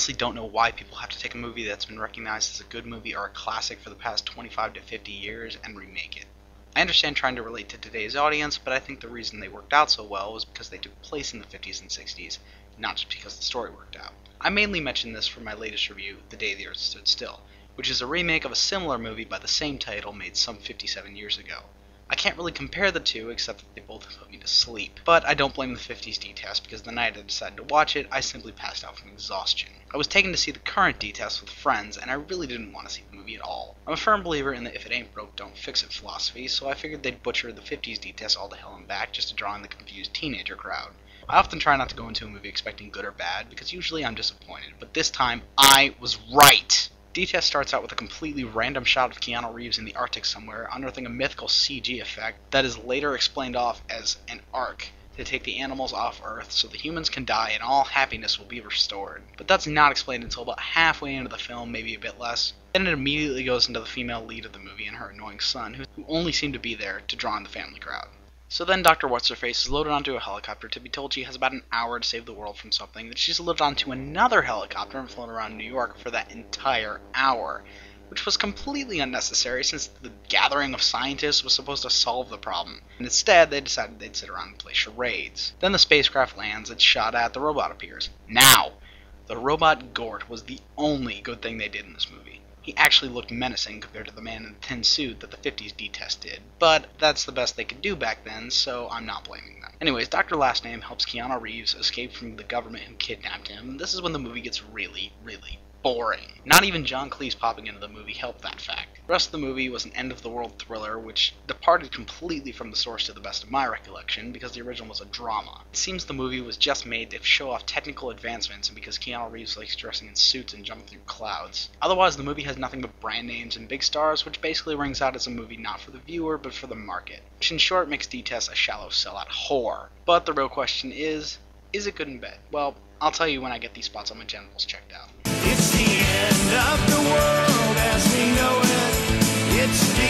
honestly don't know why people have to take a movie that's been recognized as a good movie or a classic for the past 25 to 50 years and remake it. I understand trying to relate to today's audience, but I think the reason they worked out so well was because they took place in the 50s and 60s, not just because the story worked out. I mainly mention this for my latest review, The Day the Earth Stood Still, which is a remake of a similar movie by the same title made some 57 years ago. I can't really compare the two, except that they both put me to sleep. But I don't blame the 50s D-test, because the night I decided to watch it, I simply passed out from exhaustion. I was taken to see the current D-test with friends, and I really didn't want to see the movie at all. I'm a firm believer in the if it ain't broke, don't fix it philosophy, so I figured they'd butcher the 50s D-test all to hell and back just to draw in the confused teenager crowd. I often try not to go into a movie expecting good or bad, because usually I'm disappointed, but this time, I was right! D-Test starts out with a completely random shot of Keanu Reeves in the Arctic somewhere, unearthing a mythical CG effect that is later explained off as an ark to take the animals off Earth so the humans can die and all happiness will be restored. But that's not explained until about halfway into the film, maybe a bit less. Then it immediately goes into the female lead of the movie and her annoying son, who only seem to be there to draw in the family crowd. So then Dr. What's-Her-Face is loaded onto a helicopter to be told she has about an hour to save the world from something, that she's loaded onto another helicopter and flown around New York for that entire hour, which was completely unnecessary since the gathering of scientists was supposed to solve the problem, and instead they decided they'd sit around and play charades. Then the spacecraft lands, it's shot at, the robot appears. Now! The robot Gort was the only good thing they did in this movie. He actually looked menacing compared to the man in the tin suit that the 50s D-test did, but that's the best they could do back then, so I'm not blaming them. Anyways, Dr. Last Name helps Keanu Reeves escape from the government who kidnapped him. This is when the movie gets really, really boring. Not even John Cleese popping into the movie helped that fact. The rest of the movie was an end-of-the-world thriller, which departed completely from the source to the best of my recollection, because the original was a drama. It seems the movie was just made to show off technical advancements and because Keanu Reeves likes dressing in suits and jumping through clouds. Otherwise, the movie has nothing but brand names and big stars, which basically rings out as a movie not for the viewer, but for the market. Which in short makes D-Test a shallow sellout whore. But the real question is it good in bed? Well, I'll tell you when I get these spots on my genitals checked out. It's the end of the world as we know it. It's